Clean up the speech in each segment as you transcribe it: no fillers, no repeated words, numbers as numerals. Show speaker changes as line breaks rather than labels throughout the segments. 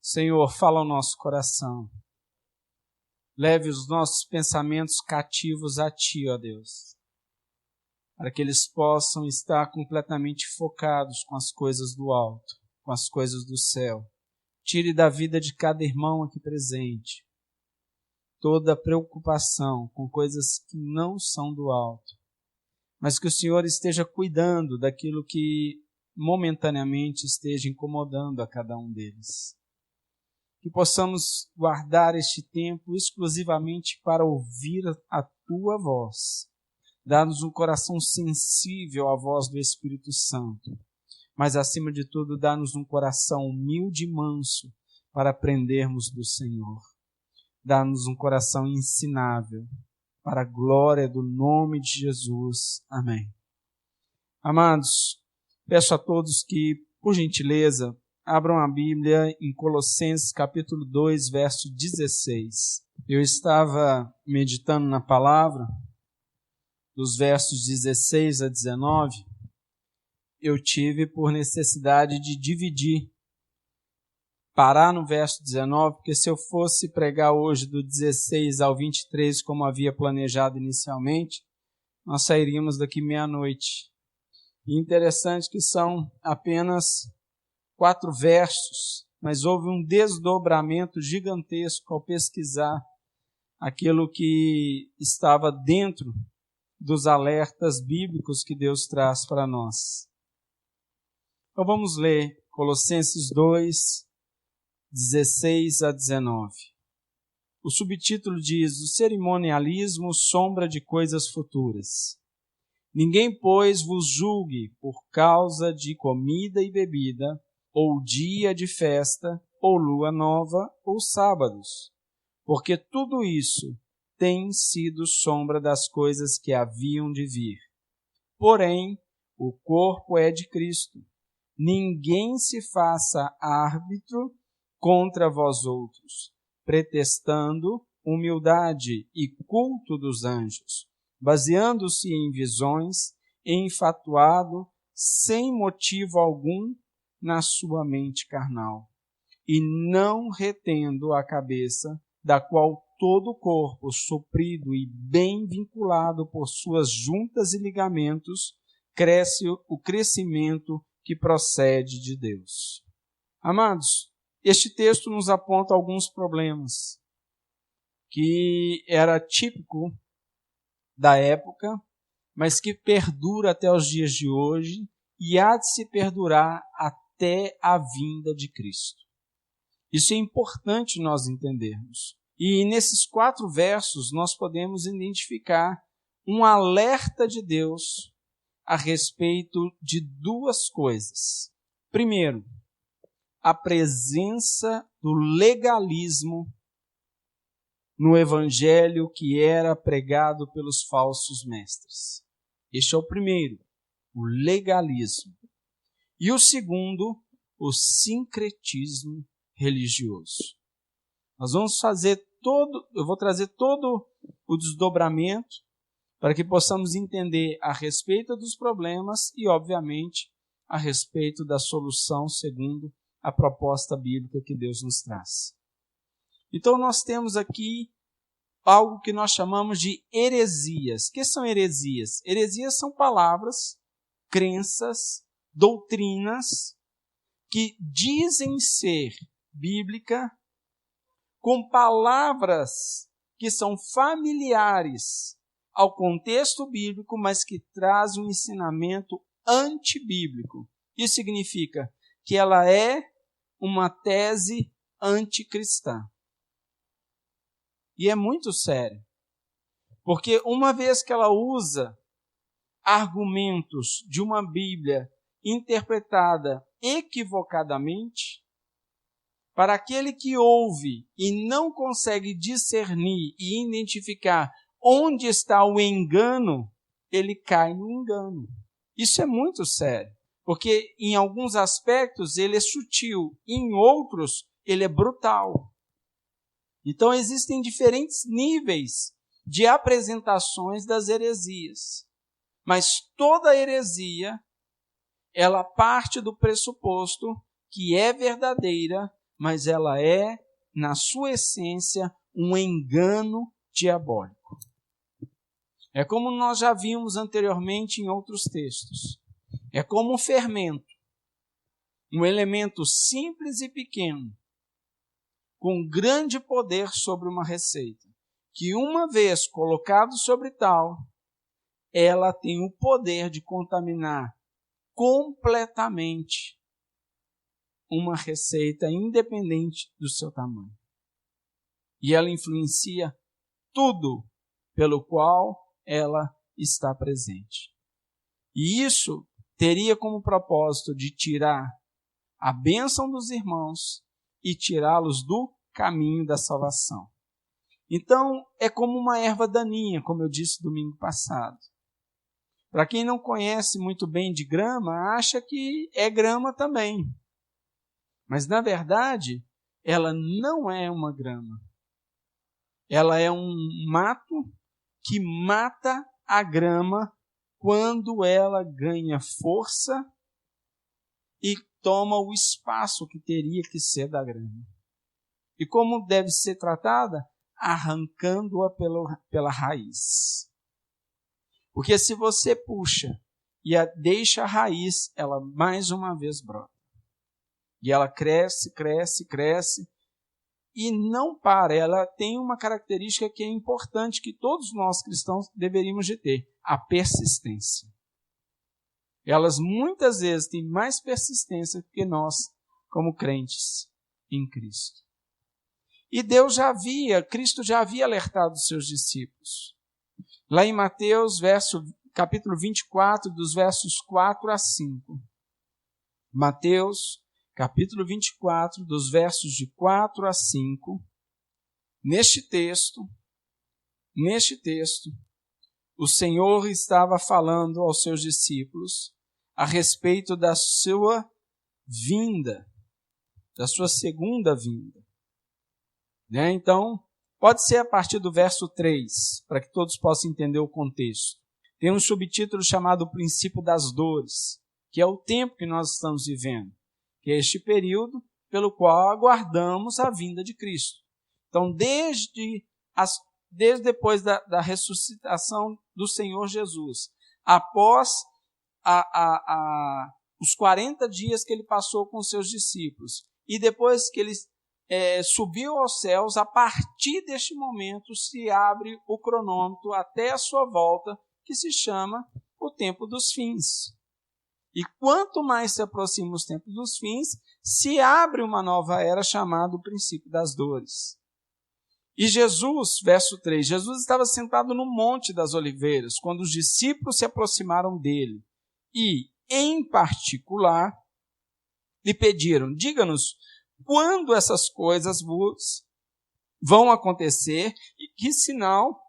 Senhor, fala ao nosso coração. Leve os nossos pensamentos cativos a Ti, ó Deus, para que eles possam estar completamente focados com as coisas do alto, com as coisas do céu. Tire da vida de cada irmão aqui presente toda preocupação com coisas que não são do alto, mas que o Senhor esteja cuidando daquilo que momentaneamente esteja incomodando a cada um deles. Que possamos guardar este tempo exclusivamente para ouvir a Tua voz. Dá-nos um coração sensível à voz do Espírito Santo, mas acima de tudo, dá-nos um coração humilde e manso para aprendermos do Senhor. Dá-nos um coração ensinável, para a glória do nome de Jesus. Amém. Amados, peço a todos que, por gentileza, abram a Bíblia em Colossenses capítulo 2, verso 16. Eu estava meditando na palavra, dos versos 16 a 19, eu tive por necessidade de dividir, parar no verso 19, porque se eu fosse pregar hoje do 16 ao 23, como havia planejado inicialmente, nós sairíamos daqui meia-noite. E interessante que são apenas 4 versos, mas houve um desdobramento gigantesco ao pesquisar aquilo que estava dentro dos alertas bíblicos que Deus traz para nós. Então vamos ler Colossenses 2, 16 a 19. O subtítulo diz: o cerimonialismo, sombra de coisas futuras. Ninguém, pois, vos julgue por causa de comida e bebida, ou dia de festa, ou lua nova, ou sábados, porque tudo isso tem sido sombra das coisas que haviam de vir. Porém, o corpo é de Cristo. Ninguém se faça árbitro contra vós outros, pretextando humildade e culto dos anjos, baseando-se em visões, enfatuado, sem motivo algum, na sua mente carnal, e não retendo a cabeça, da qual todo o corpo, suprido e bem vinculado por suas juntas e ligamentos, cresce o crescimento que procede de Deus. Amados, este texto nos aponta alguns problemas que era típico da época, mas que perdura até os dias de hoje e há de se perdurar até a vinda de Cristo. Isso é importante nós entendermos. E nesses 4 versos nós podemos identificar um alerta de Deus a respeito de 2 coisas. Primeiro, a presença do legalismo no evangelho que era pregado pelos falsos mestres. Este é o primeiro, o legalismo. E o segundo, o sincretismo religioso. Nós vamos eu vou trazer todo o desdobramento para que possamos entender a respeito dos problemas e, obviamente, a respeito da solução segundo a proposta bíblica que Deus nos traz. Então, nós temos aqui algo que nós chamamos de heresias. O que são heresias? Heresias são palavras, crenças, doutrinas que dizem ser bíblica, com palavras que são familiares ao contexto bíblico, mas que trazem um ensinamento antibíblico. Isso significa que ela é uma tese anticristã. E é muito sério, porque uma vez que ela usa argumentos de uma Bíblia interpretada equivocadamente, para aquele que ouve e não consegue discernir e identificar onde está o engano, ele cai no engano. Isso é muito sério, porque em alguns aspectos ele é sutil, em outros ele é brutal. Então existem diferentes níveis de apresentações das heresias, mas toda heresia, ela parte do pressuposto que é verdadeira, mas ela é, na sua essência, um engano diabólico. É como nós já vimos anteriormente em outros textos. É como um fermento, um elemento simples e pequeno, com grande poder sobre uma receita, que uma vez colocado sobre tal, ela tem o poder de contaminar completamente uma receita independente do seu tamanho. E ela influencia tudo pelo qual ela está presente. E isso teria como propósito de tirar a bênção dos irmãos e tirá-los do caminho da salvação. Então, é como uma erva daninha, como eu disse domingo passado. Para quem não conhece muito bem de grama, acha que é grama também. Mas, na verdade, ela não é uma grama. Ela é um mato que mata a grama quando ela ganha força e toma o espaço que teria que ser da grama. E como deve ser tratada? Arrancando-a pela raiz. Porque se você puxa e deixa a raiz, ela mais uma vez brota. E ela cresce, cresce, cresce, e não para. Ela tem uma característica que é importante, que todos nós cristãos deveríamos de ter: a persistência. Elas muitas vezes têm mais persistência do que nós, como crentes em Cristo. E Cristo já havia alertado os seus discípulos. Lá em Mateus, capítulo 24, dos versos 4 a 5. Mateus, capítulo 24, dos versos de 4 a 5. Neste texto, o Senhor estava falando aos seus discípulos a respeito da sua vinda, da sua segunda vinda. Então, pode ser a partir do verso 3, para que todos possam entender o contexto. Tem um subtítulo chamado O Princípio das Dores, que é o tempo que nós estamos vivendo, que é este período pelo qual aguardamos a vinda de Cristo. Então, desde depois da ressuscitação do Senhor Jesus, após os 40 dias que ele passou com seus discípulos, e depois que ele subiu aos céus, a partir deste momento se abre o cronômetro até a sua volta, que se chama o tempo dos fins. E quanto mais se aproxima os tempos dos fins, se abre uma nova era chamada o princípio das dores. E Jesus, verso 3, Jesus estava sentado no Monte das Oliveiras, quando os discípulos se aproximaram dele e, em particular, lhe pediram: diga-nos quando essas coisas vão acontecer e que sinal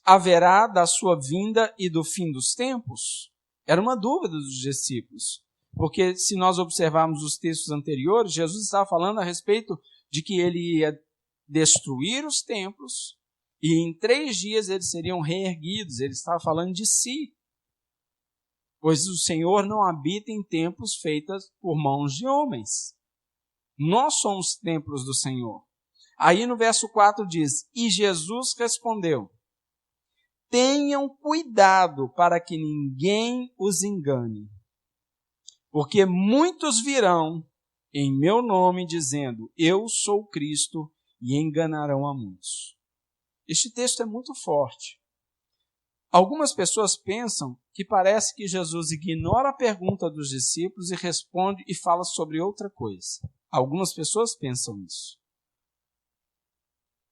haverá da sua vinda e do fim dos tempos? Era uma dúvida dos discípulos, porque se nós observarmos os textos anteriores, Jesus estava falando a respeito de que ele ia destruir os templos e em 3 dias eles seriam reerguidos. Ele estava falando de si, pois o Senhor não habita em templos feitos por mãos de homens. Nós somos templos do Senhor. Aí no verso 4 diz: e Jesus respondeu: tenham cuidado para que ninguém os engane, porque muitos virão em meu nome dizendo: eu sou Cristo, e enganarão a muitos. Este texto é muito forte. Algumas pessoas pensam que parece que Jesus ignora a pergunta dos discípulos e responde e fala sobre outra coisa. Algumas pessoas pensam isso.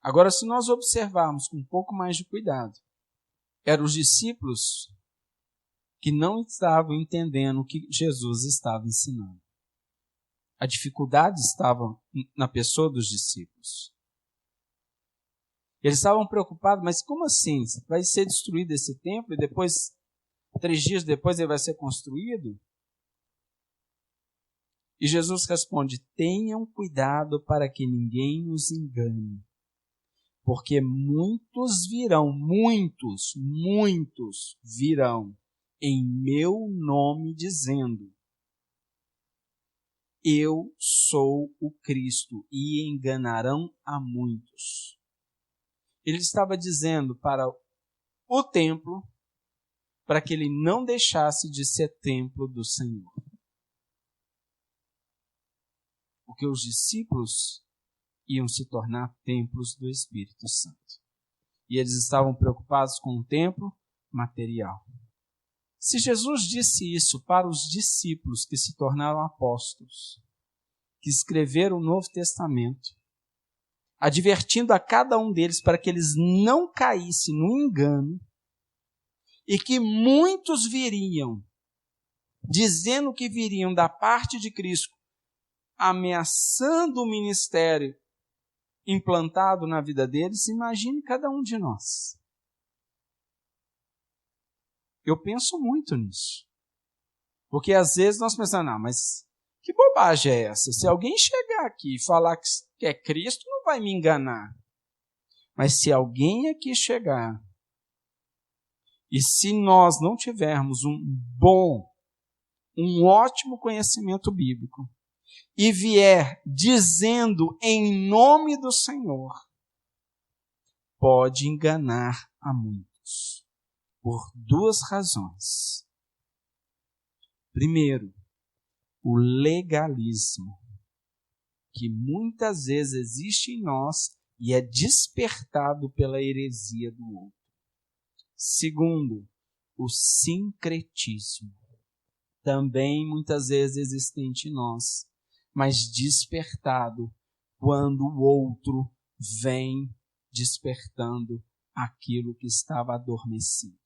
Agora, se nós observarmos com um pouco mais de cuidado, eram os discípulos que não estavam entendendo o que Jesus estava ensinando. A dificuldade estava na pessoa dos discípulos. Eles estavam preocupados: mas como assim? Vai ser destruído esse templo e depois, 3 dias depois, ele vai ser construído? E Jesus responde: tenham cuidado para que ninguém os engane, porque muitos virão em meu nome dizendo: eu sou o Cristo, e enganarão a muitos. Ele estava dizendo para o templo, para que ele não deixasse de ser templo do Senhor. Porque os discípulos iam se tornar templos do Espírito Santo. E eles estavam preocupados com o templo material. Se Jesus disse isso para os discípulos que se tornaram apóstolos, que escreveram o Novo Testamento, advertindo a cada um deles para que eles não caíssem no engano, e que muitos viriam, dizendo que viriam da parte de Cristo, ameaçando o ministério implantado na vida deles, imagine cada um de nós. Eu penso muito nisso. Porque às vezes nós pensamos, não, mas que bobagem é essa? Se alguém chegar aqui e falar que é Cristo, não vai me enganar. Mas se alguém aqui chegar, e se nós não tivermos um ótimo conhecimento bíblico, e vier dizendo em nome do Senhor, pode enganar a muitos. Por duas razões. Primeiro, o legalismo, que muitas vezes existe em nós e é despertado pela heresia do outro. Segundo, o sincretismo, também muitas vezes existente em nós, mas despertado quando o outro vem despertando aquilo que estava adormecido.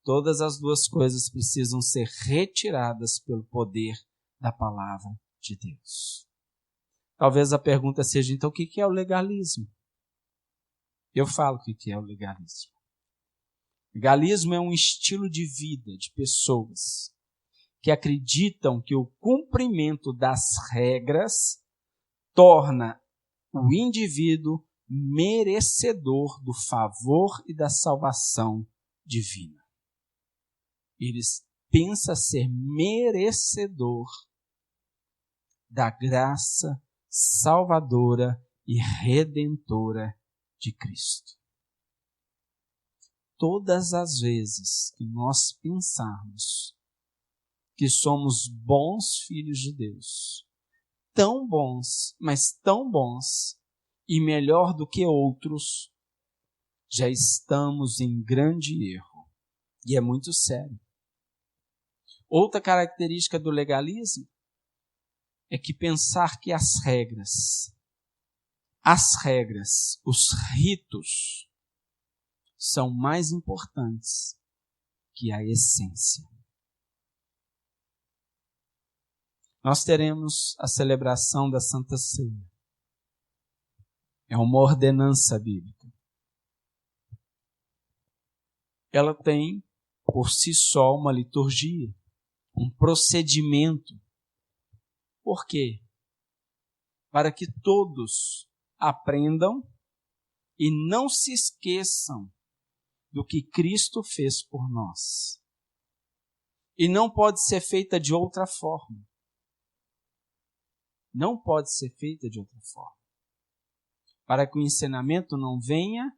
Todas as duas coisas precisam ser retiradas pelo poder da palavra de Deus. Talvez a pergunta seja, então, o que é o legalismo? Eu falo o que é o legalismo. Legalismo é um estilo de vida de pessoas que acreditam que o cumprimento das regras torna o indivíduo merecedor do favor e da salvação divina. Eles pensam ser merecedor da graça salvadora e redentora de Cristo. Todas as vezes que nós pensarmos que somos bons filhos de Deus, tão bons, mas tão bons, e melhor do que outros, já estamos em grande erro. E é muito sério. Outra característica do legalismo é que pensar que as regras, os ritos, são mais importantes que a essência. Nós teremos a celebração da Santa Ceia. É uma ordenança bíblica. Ela tem, por si só, uma liturgia, um procedimento. Por quê? Para que todos aprendam e não se esqueçam do que Cristo fez por nós. E não pode ser feita de outra forma. Não pode ser feita de outra forma. Para que o ensinamento não venha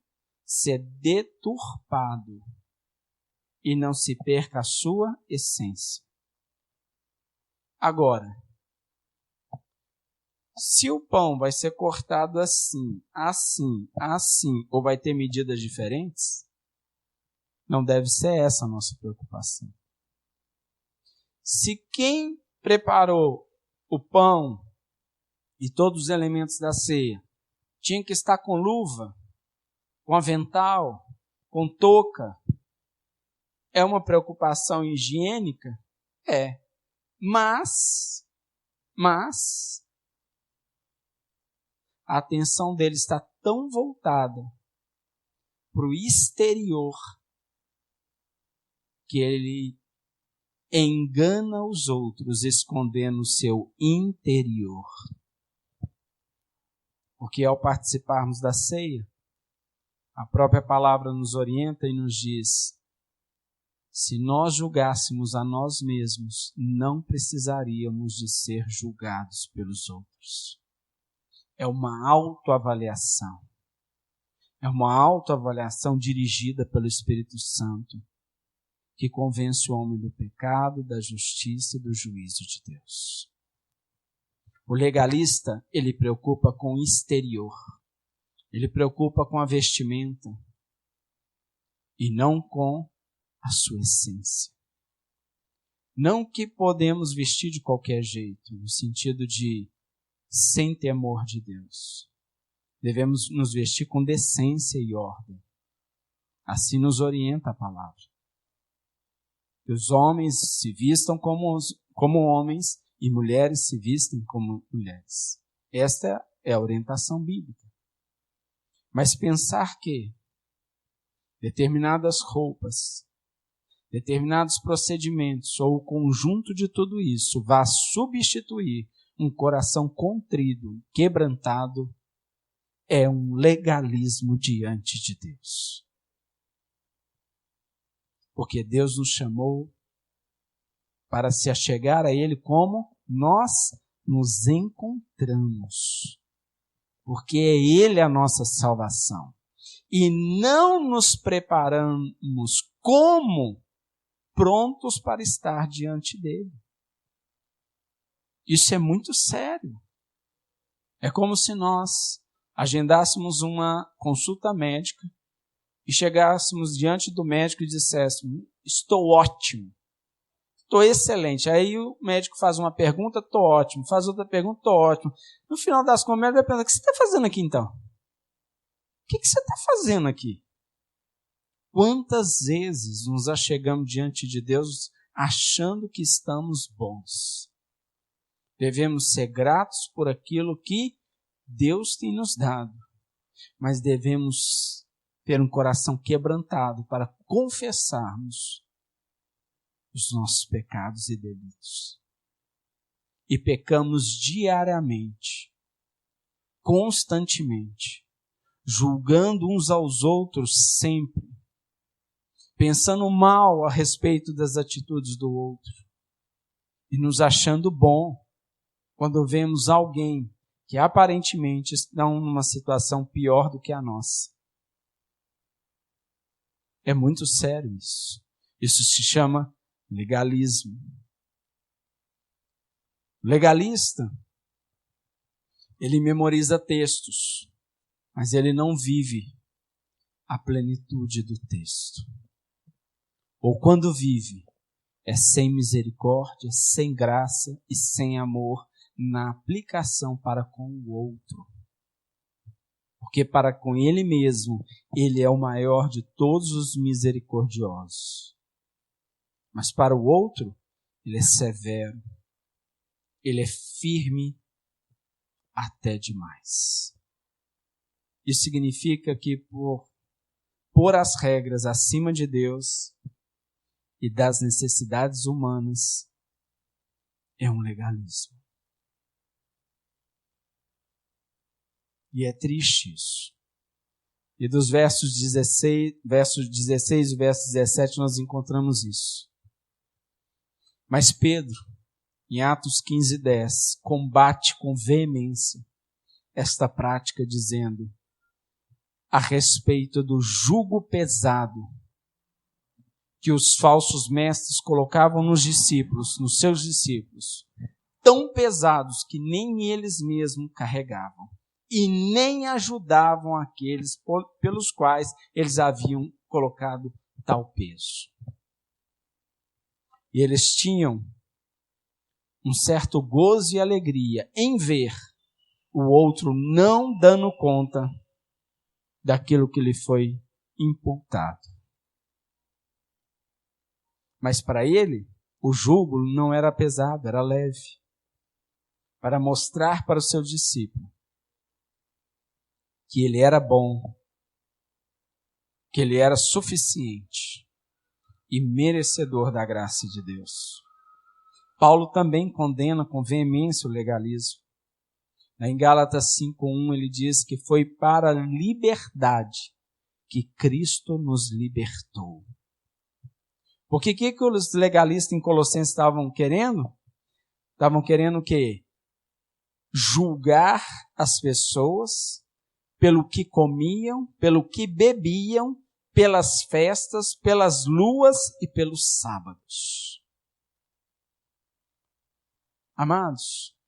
ser deturpado e não se perca a sua essência. Agora, se o pão vai ser cortado assim, ou vai ter medidas diferentes, não deve ser essa a nossa preocupação. Se quem preparou o pão e todos os elementos da ceia tinha que estar com luva, com avental, com touca, é uma preocupação higiênica? É. Mas a atenção dele está tão voltada para o exterior que ele engana os outros escondendo o seu interior. Porque ao participarmos da ceia, a própria palavra nos orienta e nos diz: se nós julgássemos a nós mesmos, não precisaríamos de ser julgados pelos outros. É uma autoavaliação. É uma autoavaliação dirigida pelo Espírito Santo, que convence o homem do pecado, da justiça e do juízo de Deus. O legalista, ele preocupa com o exterior. Ele preocupa com a vestimenta e não com a sua essência. Não que podemos vestir de qualquer jeito, no sentido de sem temor de Deus. Devemos nos vestir com decência e ordem. Assim nos orienta a palavra. Que os homens se vistam como homens e mulheres se vistem como mulheres. Esta é a orientação bíblica. Mas pensar que determinadas roupas, determinados procedimentos ou o conjunto de tudo isso vá substituir um coração contrido, quebrantado, é um legalismo diante de Deus. Porque Deus nos chamou para se achegar a Ele como nós nos encontramos. Porque é Ele a nossa salvação. E não nos preparamos como prontos para estar diante dele. Isso é muito sério. É como se nós agendássemos uma consulta médica e chegássemos diante do médico e disséssemos: estou ótimo, estou excelente. Aí o médico faz uma pergunta, estou ótimo. Faz outra pergunta, estou ótimo. No final das contas, o médico vai pensar: o que você está fazendo aqui então? O que você está fazendo aqui? Quantas vezes nos achegamos diante de Deus achando que estamos bons? Devemos ser gratos por aquilo que Deus tem nos dado, mas devemos ter um coração quebrantado para confessarmos os nossos pecados e delitos. E pecamos diariamente, constantemente, julgando uns aos outros sempre, pensando mal a respeito das atitudes do outro e nos achando bom quando vemos alguém que aparentemente está numa situação pior do que a nossa. É muito sério isso. Isso se chama legalismo. O legalista, ele memoriza textos, mas ele não vive a plenitude do texto. Ou quando vive, é sem misericórdia, sem graça e sem amor na aplicação para com o outro. Porque para com ele mesmo, ele é o maior de todos os misericordiosos. Mas para o outro, ele é severo. Ele é firme até demais. Isso significa que por pôr as regras acima de Deus e das necessidades humanas é um legalismo. E é triste isso. E dos versos 16 e verso 17 nós encontramos isso. Mas Pedro, em Atos 15:10, combate com veemência esta prática, dizendo a respeito do jugo pesado que os falsos mestres colocavam nos seus discípulos, tão pesados que nem eles mesmos carregavam e nem ajudavam aqueles pelos quais eles haviam colocado tal peso. E eles tinham um certo gozo e alegria em ver o outro não dando conta daquilo que lhe foi imputado. Mas para ele, o jugo não era pesado, era leve, para mostrar para o seu discípulo que ele era bom, que ele era suficiente e merecedor da graça de Deus. Paulo também condena com veemência o legalismo. Em Gálatas 5:1 ele diz que foi para a liberdade que Cristo nos libertou. Porque o que os legalistas em Colossenses estavam querendo? Estavam querendo o quê? Julgar as pessoas pelo que comiam, pelo que bebiam, pelas festas, pelas luas e pelos sábados. Amados,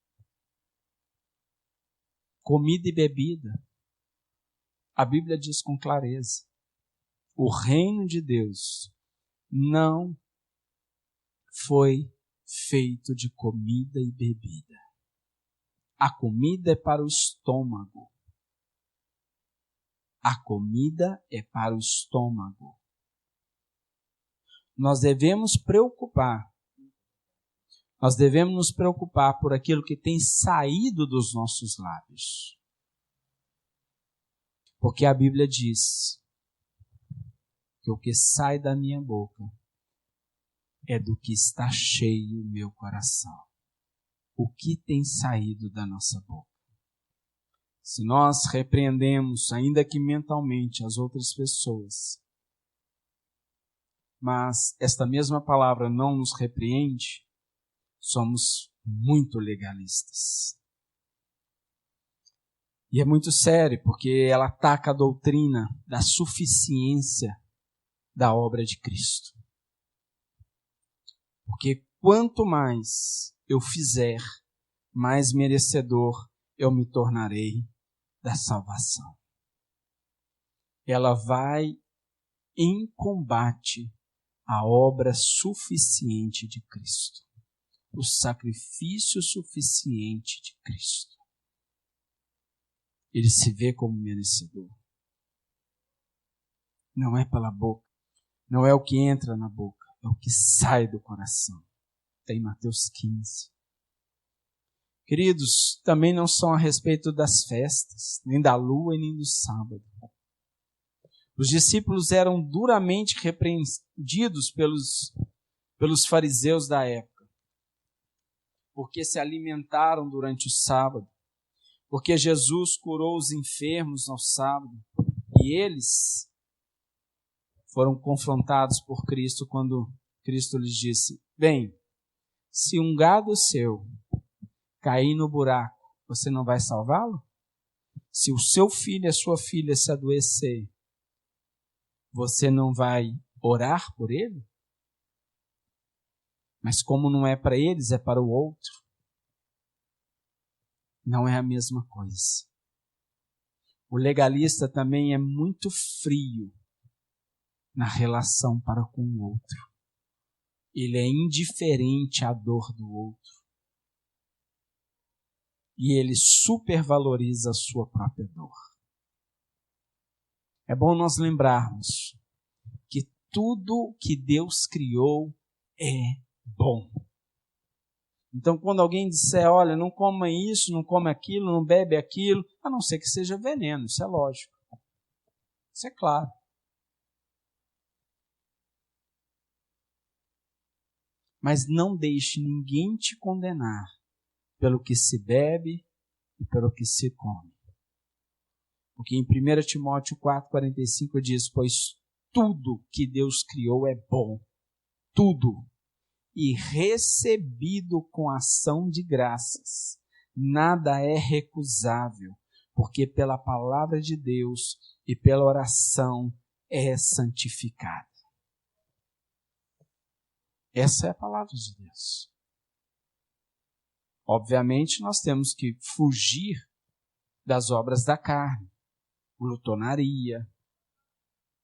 comida e bebida, a Bíblia diz com clareza, o reino de Deus não foi feito de comida e bebida. A comida é para o estômago. A comida é para o estômago. Nós devemos nos preocupar por aquilo que tem saído dos nossos lábios. Porque a Bíblia diz que o que sai da minha boca é do que está cheio o meu coração. O que tem saído da nossa boca? Se nós repreendemos, ainda que mentalmente, as outras pessoas, mas esta mesma palavra não nos repreende, somos muito legalistas. E é muito sério, porque ela ataca a doutrina da suficiência da obra de Cristo. Porque quanto mais eu fizer, mais merecedor eu me tornarei da salvação. Ela vai em combate à obra suficiente de Cristo. O sacrifício suficiente de Cristo. Ele se vê como merecedor. Não é pela boca, não é o que entra na boca, é o que sai do coração. Tem Mateus 15. Queridos, também não são a respeito das festas, nem da lua e nem do sábado. Os discípulos eram duramente repreendidos pelos fariseus da época, porque se alimentaram durante o sábado, porque Jesus curou os enfermos no sábado, e eles foram confrontados por Cristo quando Cristo lhes disse: bem, se um gado seu cair no buraco, você não vai salvá-lo? Se o seu filho e a sua filha se adoecer, você não vai orar por ele? Mas como não é para eles, é para o outro. Não é a mesma coisa. O legalista também é muito frio na relação para com o outro. Ele é indiferente à dor do outro. E ele supervaloriza a sua própria dor. É bom nós lembrarmos que tudo que Deus criou é bom. Então, quando alguém disser, olha, não coma isso, não come aquilo, não bebe aquilo, a não ser que seja veneno, isso é lógico. Isso é claro. Mas não deixe ninguém te condenar pelo que se bebe e pelo que se come. Porque em 1 Timóteo 4,45 diz, pois tudo que Deus criou é bom, tudo, e recebido com ação de graças, nada é recusável, porque pela palavra de Deus e pela oração é santificado. Essa é a palavra de Deus. Obviamente, nós temos que fugir das obras da carne, glutonaria,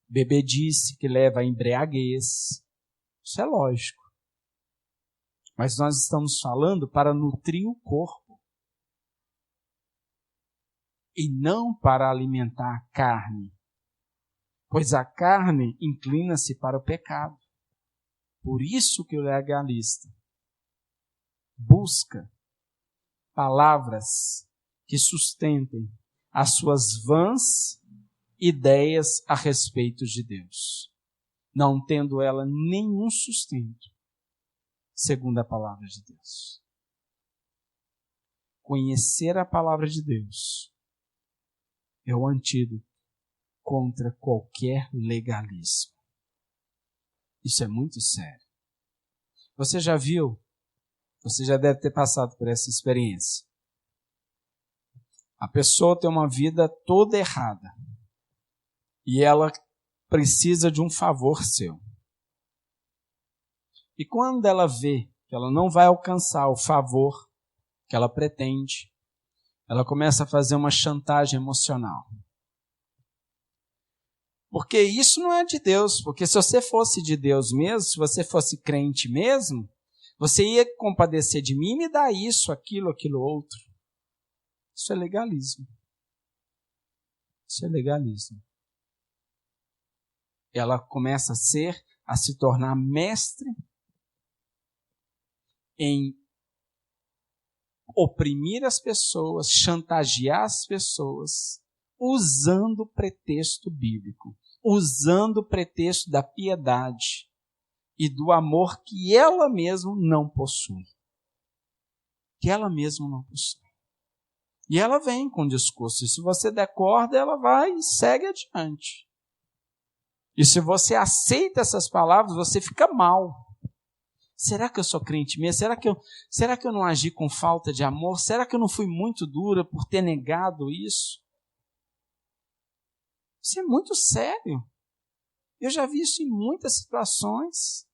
bebedice que leva à embriaguez. Isso é lógico. Mas nós estamos falando para nutrir o corpo e não para alimentar a carne, pois a carne inclina-se para o pecado. Por isso que o legalista busca palavras que sustentem as suas vãs ideias a respeito de Deus, não tendo ela nenhum sustento, segundo a palavra de Deus. Conhecer a palavra de Deus é o antídoto contra qualquer legalismo. Isso é muito sério. Você já viu? Você já deve ter passado por essa experiência. A pessoa tem uma vida toda errada e ela precisa de um favor seu. E quando ela vê que ela não vai alcançar o favor que ela pretende, ela começa a fazer uma chantagem emocional. Porque isso não é de Deus, porque se você fosse de Deus mesmo, se você fosse crente mesmo, você ia compadecer de mim e me dar isso, aquilo outro. Isso é legalismo. Isso é legalismo. Ela começa a se tornar mestre em oprimir as pessoas, chantagear as pessoas, usando o pretexto bíblico, usando o pretexto da piedade e do amor que ela mesma não possui. Que ela mesma não possui. E ela vem com discurso. E se você der corda, ela vai e segue adiante. E se você aceita essas palavras, você fica mal. Será que eu sou crente mesmo? Será que eu não agi com falta de amor? Será que eu não fui muito dura por ter negado isso? Isso é muito sério. Eu já vi isso em muitas situações.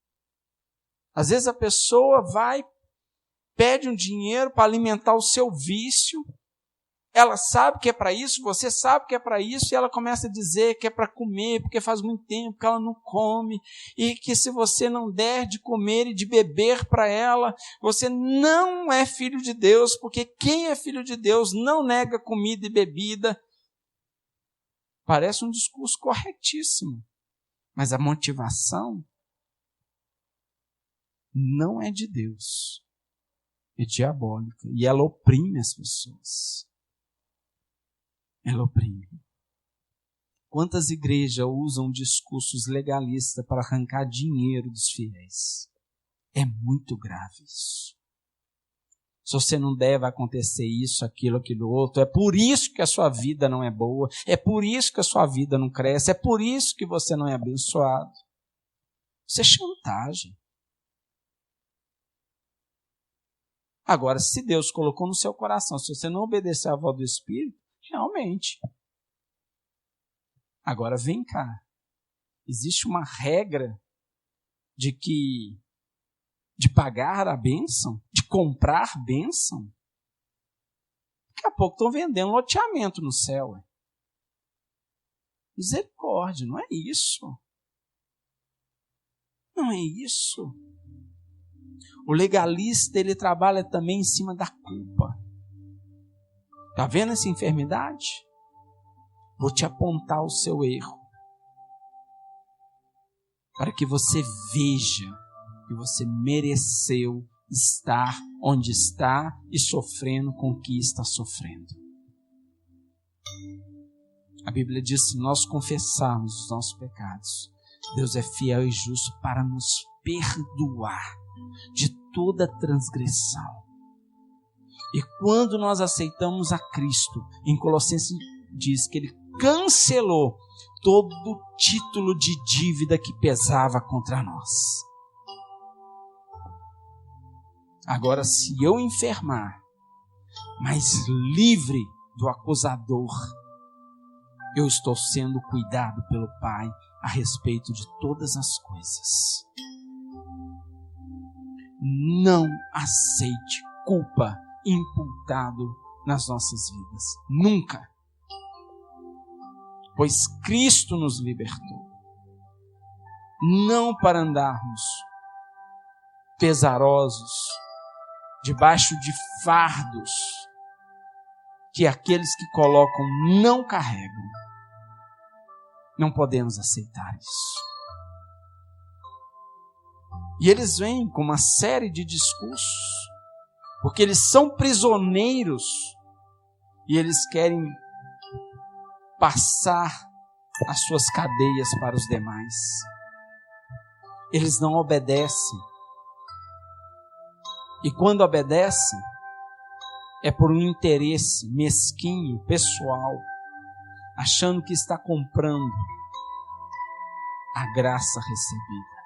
Às vezes a pessoa vai, pede um dinheiro para alimentar o seu vício. Ela sabe que é para isso, você sabe que é para isso, e ela começa a dizer que é para comer, porque faz muito tempo que ela não come, e que se você não der de comer e de beber para ela, você não é filho de Deus, porque quem é filho de Deus não nega comida e bebida. Parece um discurso corretíssimo, mas a motivação não é de Deus, é diabólica, e ela oprime as pessoas. Ela oprime. Quantas igrejas usam discursos legalistas para arrancar dinheiro dos fiéis? É muito grave isso. Se você não der, vai acontecer isso, aquilo outro. É por isso que a sua vida não é boa. É por isso que a sua vida não cresce. É por isso que você não é abençoado. Isso é chantagem. Agora, se Deus colocou no seu coração, se você não obedecer à voz do Espírito, realmente. Agora vem cá. Existe uma regra de pagar a bênção, de comprar bênção. Daqui a pouco estão vendendo loteamento no céu. Misericórdia, não é isso. Não é isso. O legalista, ele trabalha também em cima da culpa. Está vendo essa enfermidade? Vou te apontar o seu erro. Para que você veja que você mereceu estar onde está e sofrendo com o que está sofrendo. A Bíblia diz que se nós confessarmos os nossos pecados, Deus é fiel e justo para nos perdoar de toda transgressão. E quando nós aceitamos a Cristo, em Colossenses diz que Ele cancelou todo o título de dívida que pesava contra nós. Agora, se eu enfermar, mas livre do acusador, eu estou sendo cuidado pelo Pai a respeito de todas as coisas. Não aceite culpa imputado nas nossas vidas. Nunca. Pois Cristo nos libertou. Não para andarmos pesarosos, debaixo de fardos que aqueles que colocam não carregam. Não podemos aceitar isso. E eles vêm com uma série de discursos, porque eles são prisioneiros e eles querem passar as suas cadeias para os demais. Eles não obedecem. E quando obedecem, é por um interesse mesquinho, pessoal, achando que está comprando a graça recebida.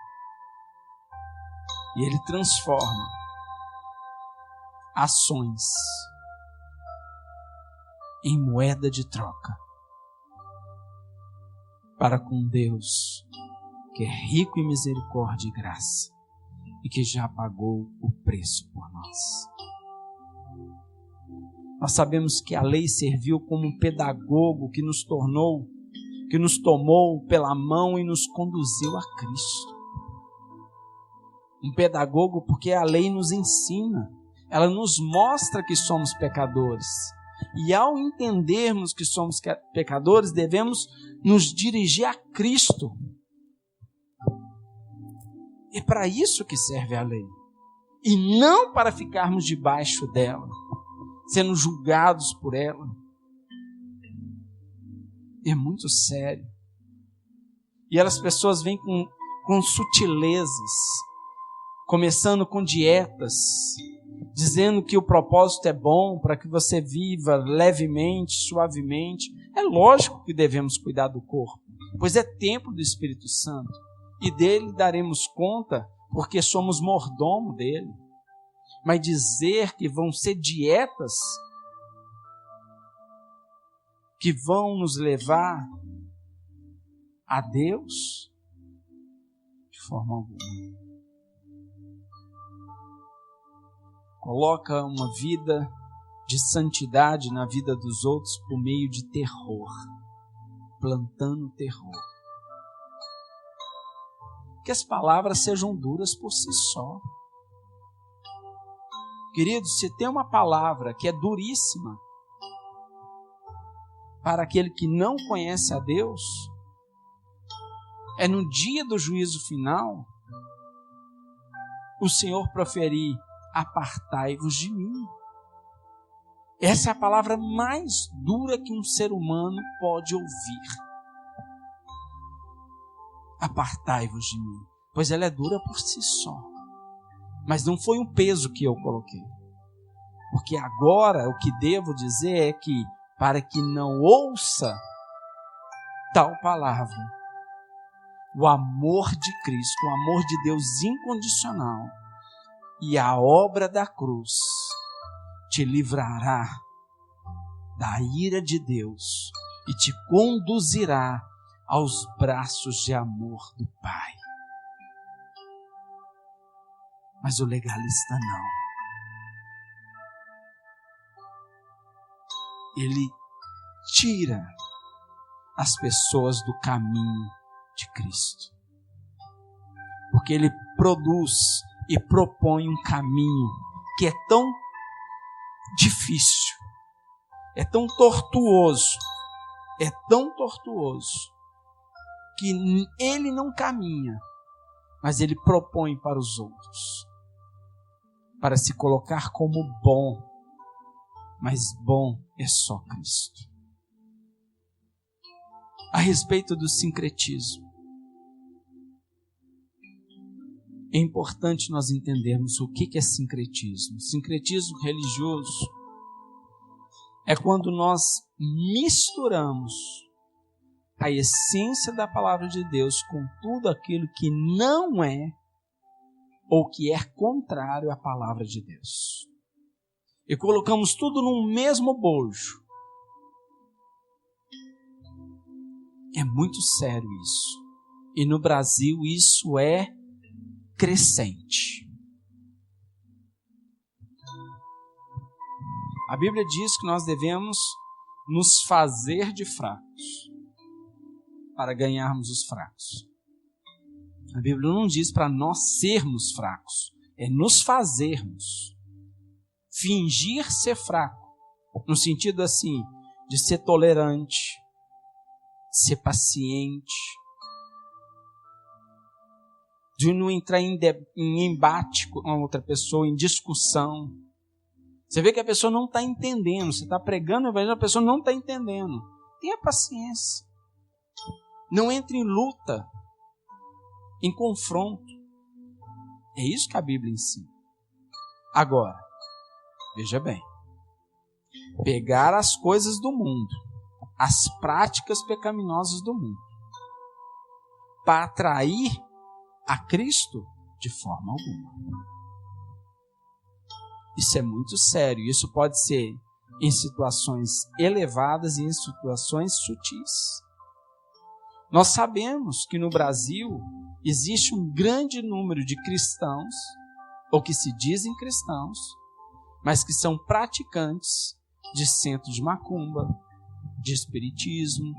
E Ele transforma ações em moeda de troca para com Deus, que é rico em misericórdia e graça e que já pagou o preço por nós. Nós sabemos que a lei serviu como um pedagogo que nos tomou pela mão e nos conduziu a Cristo. Um pedagogo porque a lei nos ensina, ela nos mostra que somos pecadores. E ao entendermos que somos pecadores, devemos nos dirigir a Cristo. É para isso que serve a lei. E não para ficarmos debaixo dela, sendo julgados por ela. É muito sério. E as pessoas vêm com sutilezas, começando com dietas, dizendo que o propósito é bom para que você viva levemente, suavemente. É lógico que devemos cuidar do corpo, pois é templo do Espírito Santo. E dele daremos conta, porque somos mordomo dele. Mas dizer que vão ser dietas que vão nos levar a Deus, de forma alguma. Coloca uma vida de santidade na vida dos outros por meio de terror, plantando terror. Que as palavras sejam duras por si só. Queridos, se tem uma palavra que é duríssima para aquele que não conhece a Deus, é no dia do juízo final o Senhor proferir: apartai-vos de mim. Essa é a palavra mais dura que um ser humano pode ouvir. Apartai-vos de mim, pois ela é dura por si só. Mas não foi um peso que eu coloquei. Porque agora o que devo dizer é que, para que não ouça tal palavra, o amor de Cristo, o amor de Deus incondicional e a obra da cruz te livrará da ira de Deus e te conduzirá aos braços de amor do Pai. Mas o legalista não. Ele tira as pessoas do caminho de Cristo. Porque ele produz e propõe um caminho que é tão difícil, é tão tortuoso, que ele não caminha, mas ele propõe para os outros, para se colocar como bom, mas bom é só Cristo. A respeito do sincretismo, é importante nós entendermos o que é sincretismo. Sincretismo religioso é quando nós misturamos a essência da palavra de Deus com tudo aquilo que não é ou que é contrário à palavra de Deus. E colocamos tudo num mesmo bojo. É muito sério isso. E no Brasil isso é crescente. A Bíblia diz que nós devemos nos fazer de fracos para ganharmos os fracos. A Bíblia não diz para nós sermos fracos, é nos fazermos. Fingir ser fraco, no sentido assim, de ser tolerante, ser paciente, de não entrar em embate com a outra pessoa, em discussão. Você vê que a pessoa não está entendendo, você está pregando o evangelho, a pessoa não está entendendo. Tenha paciência. Não entre em luta, em confronto. É isso que a Bíblia ensina. Agora, veja bem, pegar as coisas do mundo, as práticas pecaminosas do mundo, para atrair a Cristo, De forma alguma. Isso é muito sério. Isso pode ser em situações elevadas e em situações sutis. Nós sabemos que no Brasil existe um grande número de cristãos, ou que se dizem cristãos, mas que são praticantes de centro de macumba, de espiritismo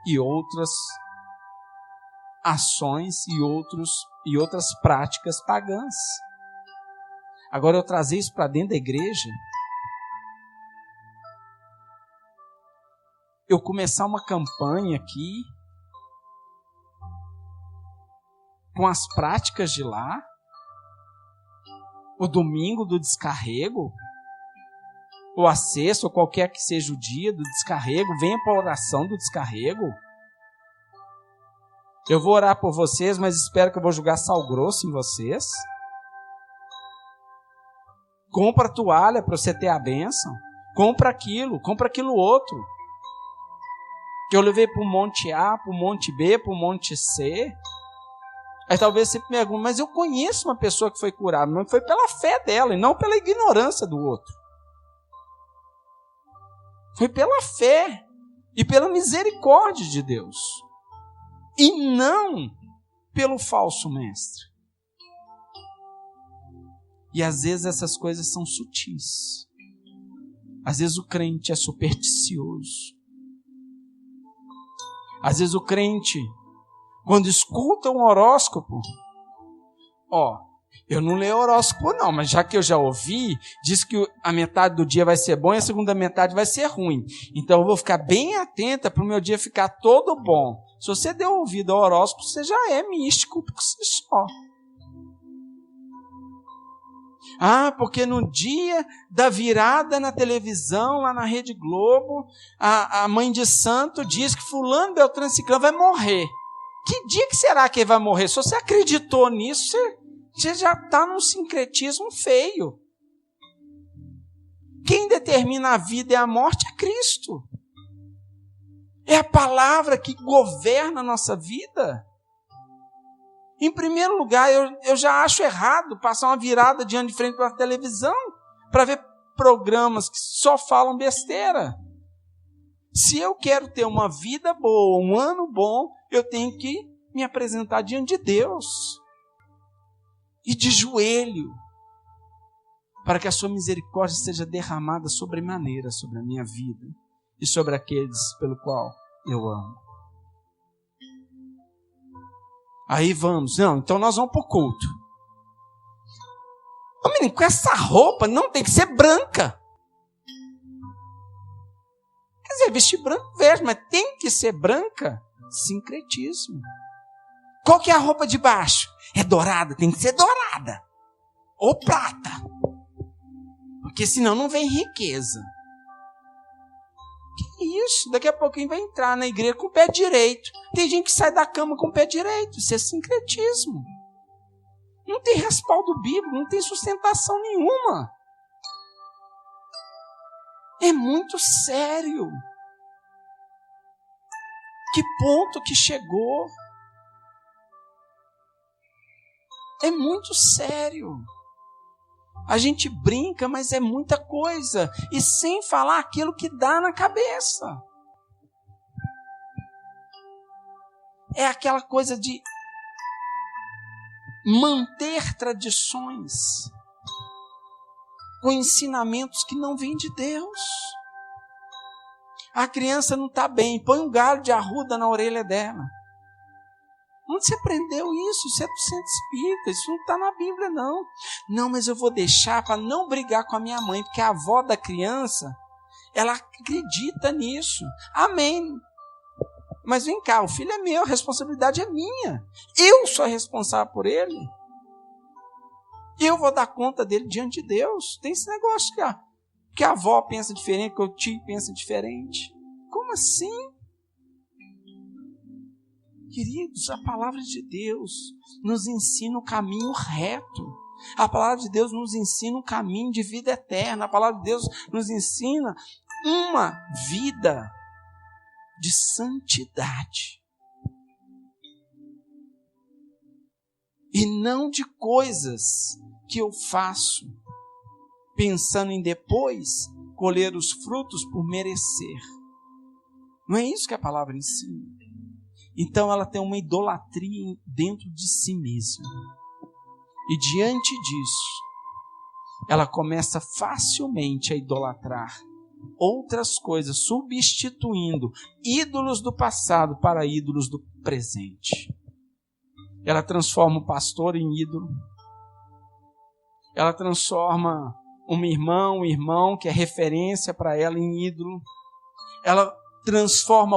e outras ações e outras práticas pagãs. Agora, eu trazer isso para dentro da igreja, eu começar uma campanha aqui com as práticas de lá, o domingo do descarrego, ou a sexta, ou qualquer que seja o dia do descarrego, venha para a oração do descarrego. Eu vou orar por vocês, mas espero que eu vou jogar sal grosso em vocês. Compra a toalha para você ter a bênção. Compra aquilo outro. Que eu levei para o monte A, para o monte B, para o monte C. Aí talvez você me pergunte, mas eu conheço uma pessoa que foi curada, mas foi pela fé dela e não pela ignorância do outro. Foi pela fé e pela misericórdia de Deus. E não pelo falso mestre. E às vezes essas coisas são sutis. Às vezes o crente é supersticioso. Às vezes o crente, quando escuta um horóscopo, eu não leio horóscopo não, mas já que eu já ouvi, diz que a metade do dia vai ser bom e a segunda metade vai ser ruim. Então eu vou ficar bem atenta para o meu dia ficar todo bom. Se você deu ouvido ao horóscopo, você já é místico por si só. Porque no dia da virada na televisão, lá na Rede Globo, a mãe de santo diz que fulano, beltrano, ciclano vai morrer. Que dia que será que ele vai morrer? Se você acreditou nisso, você já está num sincretismo feio. Quem determina a vida e a morte é Cristo. É a palavra que governa a nossa vida. Em primeiro lugar, eu já acho errado passar uma virada diante de frente para a televisão para ver programas que só falam besteira. Se eu quero ter uma vida boa, um ano bom, eu tenho que me apresentar diante de Deus. E de joelho, para que a sua misericórdia seja derramada sobremaneira sobre a minha vida e sobre aqueles pelo qual eu amo. Aí vamos, então nós vamos para o culto. Menino, com essa roupa não tem que ser branca. Quer dizer, vestir branco vejo, mas tem que ser branca? Sincretismo. Qual que é a roupa de baixo? É dourada, tem que ser dourada. Ou prata. Porque senão não vem riqueza. Que isso? Daqui a pouquinho vai entrar na igreja com o pé direito. Tem gente que sai da cama com o pé direito. Isso é sincretismo. Não tem respaldo bíblico, não tem sustentação nenhuma. É muito sério. Que ponto que chegou? É muito sério. A gente brinca, mas é muita coisa. E sem falar aquilo que dá na cabeça. É aquela coisa de manter tradições com ensinamentos que não vêm de Deus. A criança não está bem, põe um galho de arruda na orelha dela. Onde você aprendeu isso? Isso é do centro espírita, isso não está na Bíblia, não. Não, mas eu vou deixar para não brigar com a minha mãe, porque a avó da criança, ela acredita nisso. Amém. Mas vem cá, o filho é meu, a responsabilidade é minha. Eu sou responsável por ele. Eu vou dar conta dele diante de Deus. Tem esse negócio que a avó pensa diferente, que o tio pensa diferente. Como assim? Queridos, a palavra de Deus nos ensina o caminho reto. A palavra de Deus nos ensina um caminho de vida eterna. A palavra de Deus nos ensina uma vida de santidade. e não de coisas que eu faço, pensando em depois colher os frutos por merecer. Não é isso que a palavra ensina. Então ela tem uma idolatria dentro de si mesma. E diante disso, ela começa facilmente a idolatrar outras coisas, substituindo ídolos do passado para ídolos do presente. Ela transforma o pastor em ídolo. Ela transforma um irmão que é referência para ela, em ídolo. Ela transforma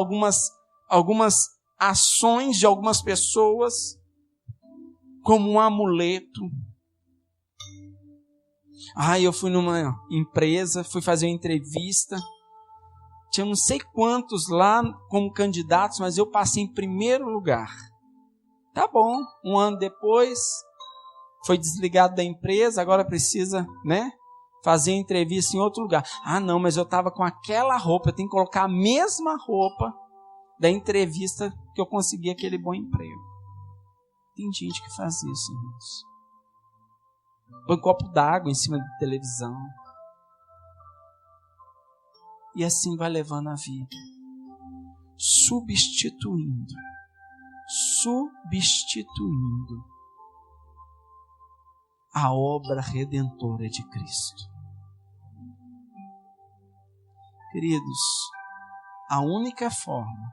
algumas ações de algumas pessoas como um amuleto. Eu fui numa empresa, fui fazer uma entrevista, tinha não sei quantos lá como candidatos, mas eu passei em primeiro lugar. Tá bom, um ano depois, foi desligado da empresa, agora precisa, fazer entrevista em outro lugar. Não, mas eu estava com aquela roupa, eu tenho que colocar a mesma roupa da entrevista que eu consegui aquele bom emprego. Tem gente que faz isso, irmãos. Põe um copo d'água em cima da televisão. E assim vai levando a vida. Substituindo a obra redentora de Cristo. Queridos, a única forma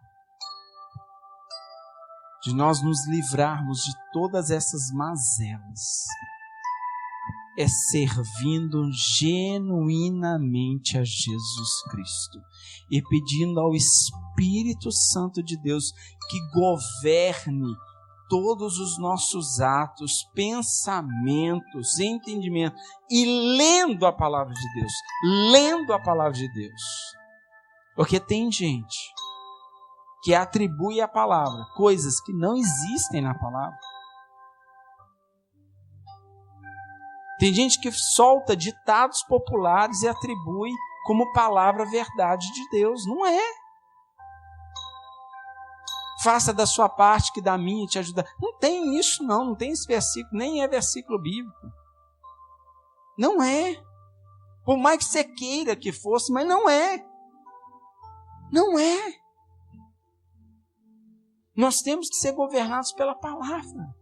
de nós nos livrarmos de todas essas mazelas é servindo genuinamente a Jesus Cristo e pedindo ao Espírito Santo de Deus que governe todos os nossos atos, pensamentos, entendimento, e lendo a palavra de Deus. Porque tem gente que atribui à palavra coisas que não existem na palavra. Tem gente que solta ditados populares e atribui como palavra a verdade de Deus. Não é. Faça da sua parte que da minha te ajudar. Não tem isso não tem esse versículo, nem é versículo bíblico. Não é. Por mais que você queira que fosse, mas não é. Não é. Nós temos que ser governados pela palavra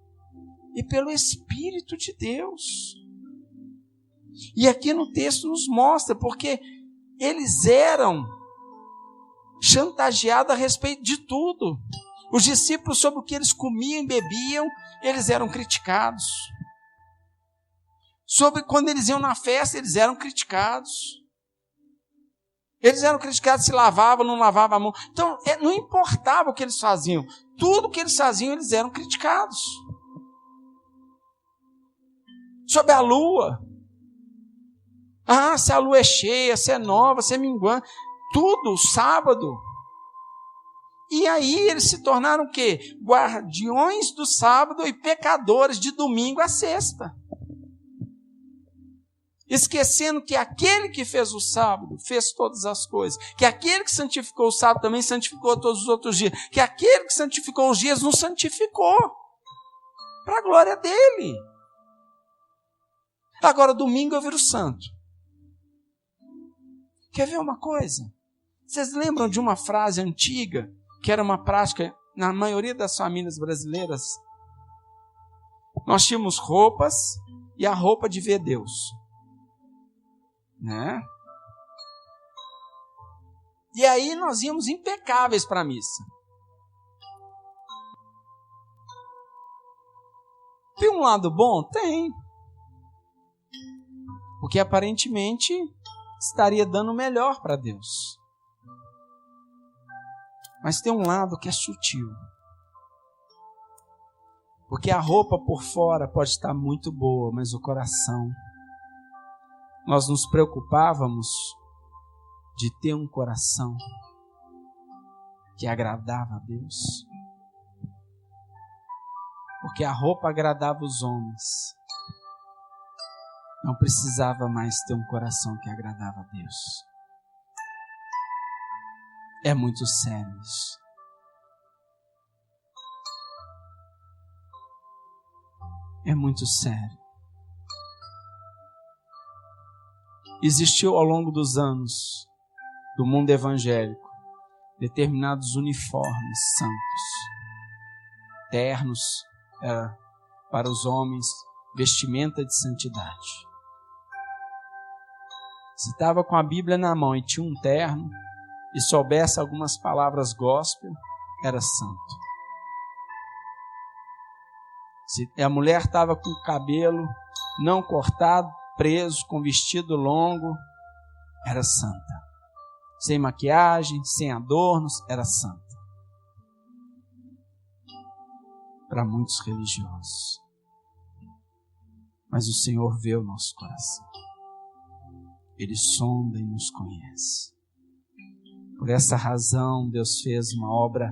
e pelo Espírito de Deus. E aqui no texto nos mostra, porque eles eram chantageados a respeito de tudo. Os discípulos, sobre o que eles comiam e bebiam, eles eram criticados. Sobre quando eles iam na festa, eles eram criticados. Eles eram criticados se lavavam ou não lavavam a mão. Então, não importava o que eles faziam. Tudo que eles faziam, eles eram criticados. Sobre a lua. Se a lua é cheia, se é nova, se é minguante. Tudo, sábado. E aí eles se tornaram o quê? Guardiões do sábado e pecadores de domingo a sexta. Esquecendo que aquele que fez o sábado fez todas as coisas. Que aquele que santificou o sábado também santificou todos os outros dias. Que aquele que santificou os dias nos santificou. Para a glória dele. Agora, domingo eu viro santo. Quer ver uma coisa? Vocês lembram de uma frase antiga, que era uma prática na maioria das famílias brasileiras? Nós tínhamos roupas e a roupa de ver Deus. E aí nós íamos impecáveis para a missa. Tem um lado bom? Tem. Porque aparentemente estaria dando o melhor para Deus. Mas tem um lado que é sutil. Porque a roupa por fora pode estar muito boa, mas o coração... Nós nos preocupávamos de ter um coração que agradava a Deus. Porque a roupa agradava os homens. Não precisava mais ter um coração que agradava a Deus. É muito sério isso. é muito sério. Existiu ao longo dos anos do mundo evangélico determinados uniformes santos. Ternos era para os homens vestimenta de santidade. Se estava com a Bíblia na mão e tinha um terno e soubesse algumas palavras gospel, era santo. Se a mulher estava com o cabelo não cortado, preso, com vestido longo, era santa. Sem maquiagem, sem adornos, era santa. Para muitos religiosos. Mas o Senhor vê o nosso coração. Ele sonda e nos conhece. Por essa razão, Deus fez uma obra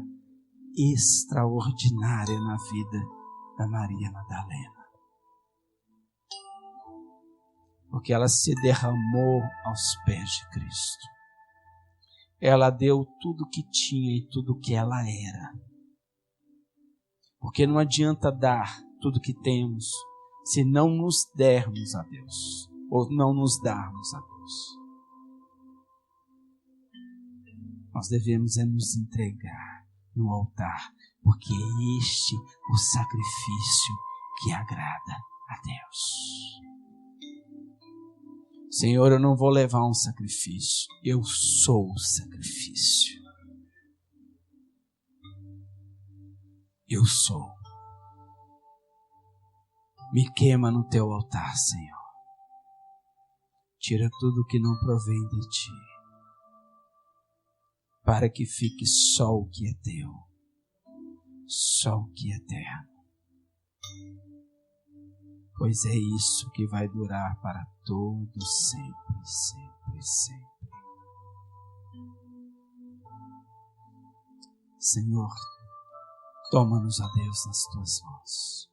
extraordinária na vida da Maria Madalena. Porque ela se derramou aos pés de Cristo. Ela deu tudo o que tinha e tudo o que ela era. Porque não adianta dar tudo o que temos se não nos dermos a Deus, ou não nos darmos a Deus. Nós devemos nos entregar no altar, porque é este o sacrifício que agrada a Deus. Senhor, eu não vou levar um sacrifício, eu sou o sacrifício. Eu sou. Me queima no teu altar, Senhor. Tira tudo que não provém de ti, para que fique só o que é teu, só o que é eterno. Pois é isso que vai durar para todo sempre, sempre, sempre. Senhor, toma-nos, a Deus, nas tuas mãos.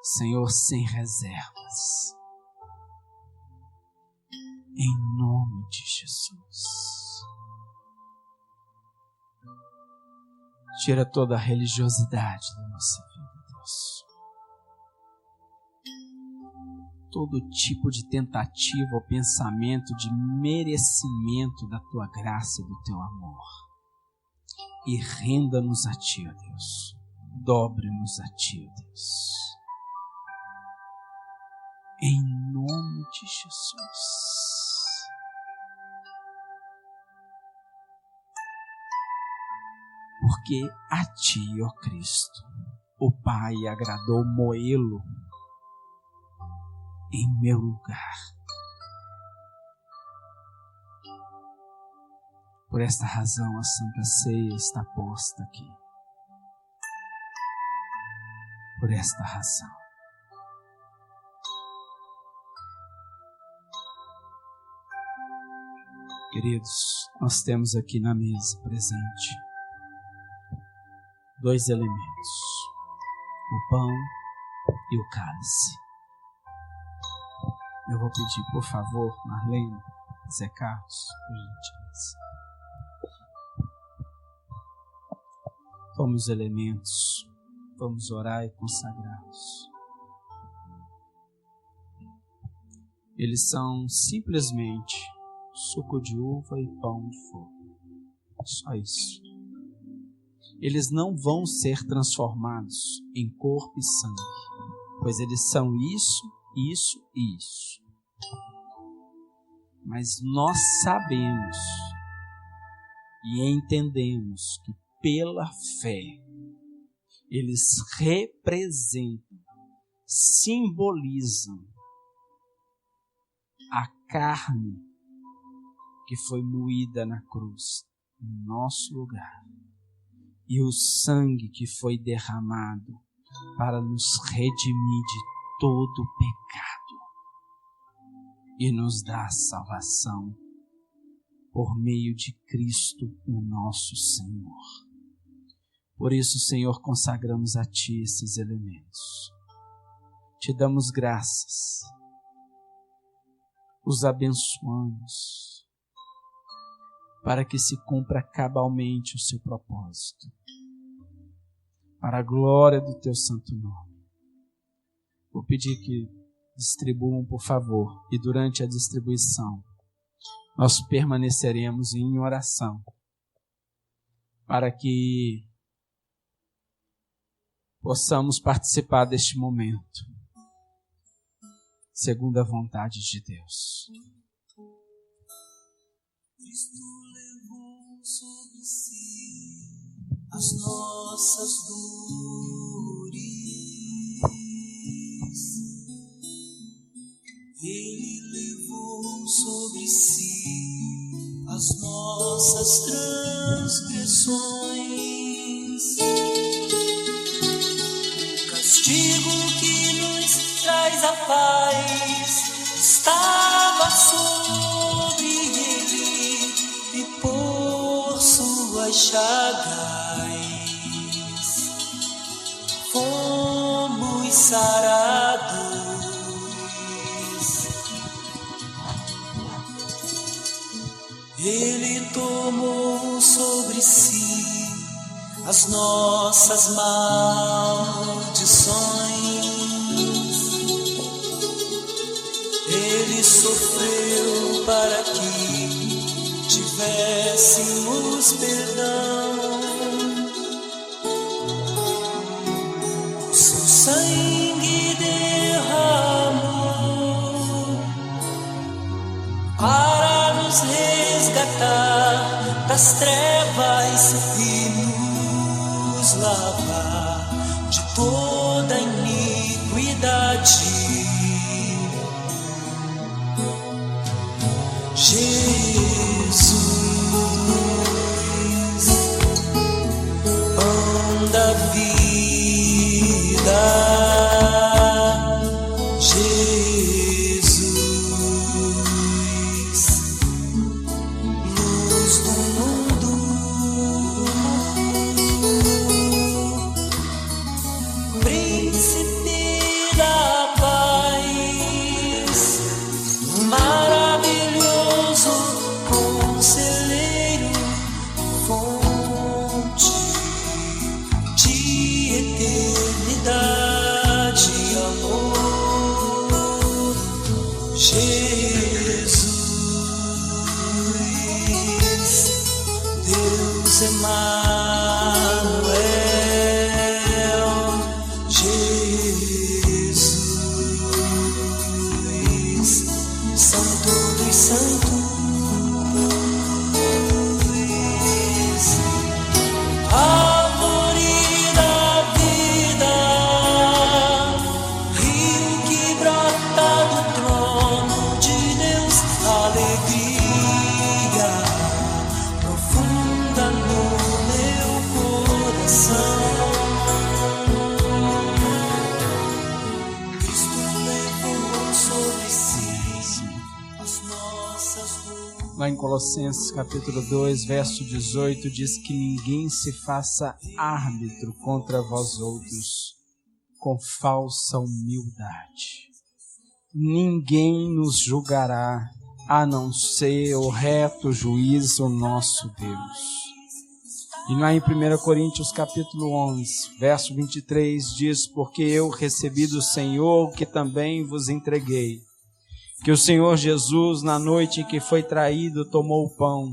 Senhor, sem reservas. Em nome de Jesus. Tira toda a religiosidade da nossa vida, Deus. Todo tipo de tentativa ou pensamento de merecimento da tua graça e do teu amor. E renda-nos a ti, ó Deus. Dobre-nos a ti, ó Deus. Em nome de Jesus. Porque a ti, ó Cristo, o Pai agradou moê-lo em meu lugar. Por esta razão a Santa Ceia está posta aqui. Por esta razão. Queridos, nós temos aqui na mesa presente 2 elementos, o pão e o cálice. Eu vou pedir, por favor, Marlene, Zé Carlos, por gentileza. Tome os elementos, vamos orar e consagrá-los. Eles são simplesmente suco de uva e pão de fogo. Só isso. Eles não vão ser transformados em corpo e sangue, pois eles são isso, isso e isso. Mas nós sabemos e entendemos que pela fé eles representam, simbolizam a carne que foi moída na cruz em nosso lugar. E o sangue que foi derramado para nos redimir de todo o pecado e nos dar salvação por meio de Cristo, o nosso Senhor. Por isso, Senhor, consagramos a Ti esses elementos. Te damos graças, os abençoamos, para que se cumpra cabalmente o seu propósito. Para a glória do teu santo nome. Vou pedir que distribuam, por favor, e durante a distribuição, nós permaneceremos em oração, para que possamos participar deste momento, segundo a vontade de Deus.
Cristo levou sobre si as nossas dores. Ele levou sobre si as nossas transgressões. O castigo que nos traz a paz estava sobre ele, e por suas chagas fomos sarados. Ele tomou sobre si as nossas maldições. Ele sofreu para que tivéssemos perdão. O seu sangue derramou para nos resgatar das trevas e nos lavar de toda iniquidade. Jesus, pão da vida. Jesus, luz do mundo. Príncipe da paz, maravilhoso conselheiro, fonte de eternidade e amor. Jesus, Deus Emanuel. Jesus, Santo dos Santos, árvore da vida, rio que brota do trono de Deus, alegria profunda no meu coração. Cristo levou sobre si as nossas dores.
Lá em Colossenses capítulo 2, verso 18, diz que ninguém se faça árbitro contra vós outros com falsa humildade. Ninguém nos julgará, a não ser o reto juiz, o nosso Deus. E lá em 1 Coríntios capítulo 11, verso 23, diz: porque eu recebi do Senhor o que também vos entreguei, que o Senhor Jesus, na noite em que foi traído, tomou o pão,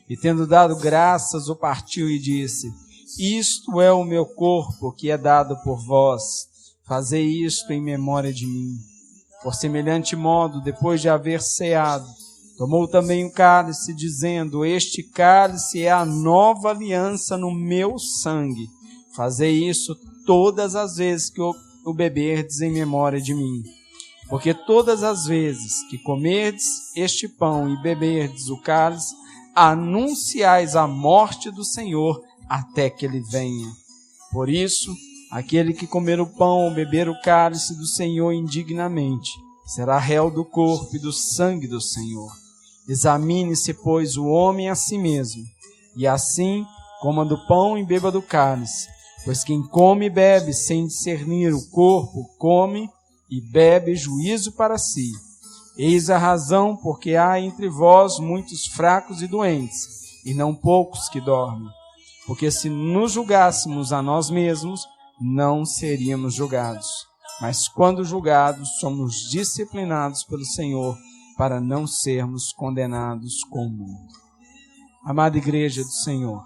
e tendo dado graças, o partiu e disse: isto é o meu corpo, que é dado por vós, fazei isto em memória de mim. Por semelhante modo, depois de haver ceado, tomou também o cálice, dizendo: este cálice é a nova aliança no meu sangue. Fazei isso todas as vezes que o beberdes em memória de mim. Porque todas as vezes que comerdes este pão e beberdes o cálice, anunciais a morte do Senhor até que ele venha. Por isso, aquele que comer o pão ou beber o cálice do Senhor indignamente, será réu do corpo e do sangue do Senhor. Examine-se, pois, o homem a si mesmo, e assim coma do pão e beba do cálice. Pois quem come e bebe sem discernir o corpo, come e bebe juízo para si. Eis a razão porque há entre vós muitos fracos e doentes, e não poucos que dormem. Porque se nos julgássemos a nós mesmos, não seríamos julgados. Mas quando julgados, somos disciplinados pelo Senhor para não sermos condenados com o mundo. Amada Igreja do Senhor,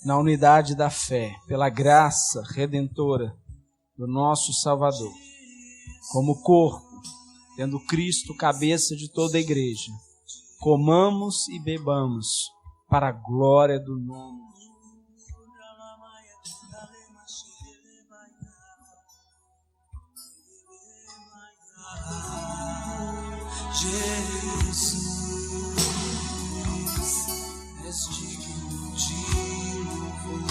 na unidade da fé, pela graça redentora do nosso Salvador, como corpo, tendo Cristo cabeça de toda a igreja, comamos e bebamos para a glória do nome de
Jesus. És digno de louvor.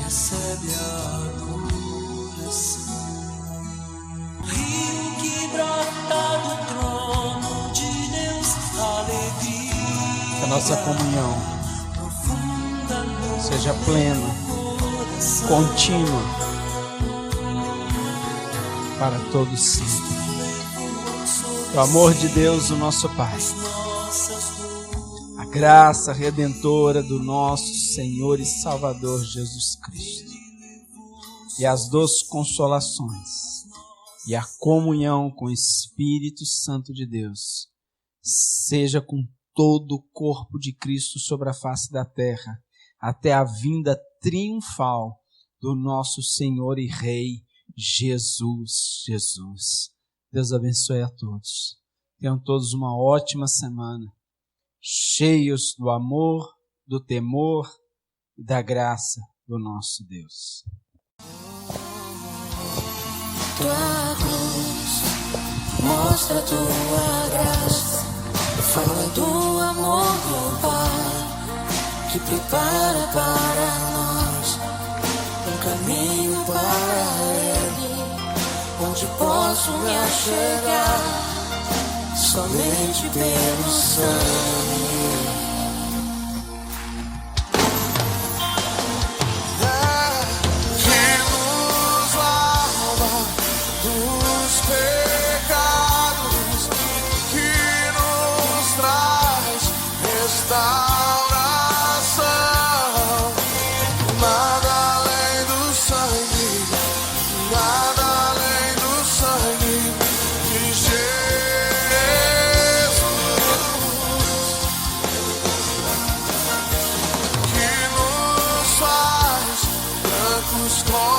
Recebe a adoração. Rio que brota do trono de Deus, alegria.
que a nossa comunhão seja plena, contínua, para todos sempre. O amor de Deus, o nosso Pai, a graça redentora do nosso Senhor e Salvador Jesus Cristo, e as doces consolações e a comunhão com o Espírito Santo de Deus, seja com todo o corpo de Cristo sobre a face da terra, até a vinda triunfal do nosso Senhor e Rei Jesus. Deus abençoe a todos. Tenham todos uma ótima semana, cheios do amor, do temor e da graça do nosso Deus.
Tua cruz mostra tua graça, fala do amor do Pai, que prepara para nós um caminho para Ele, onde posso me achegar somente pelo sangue. Come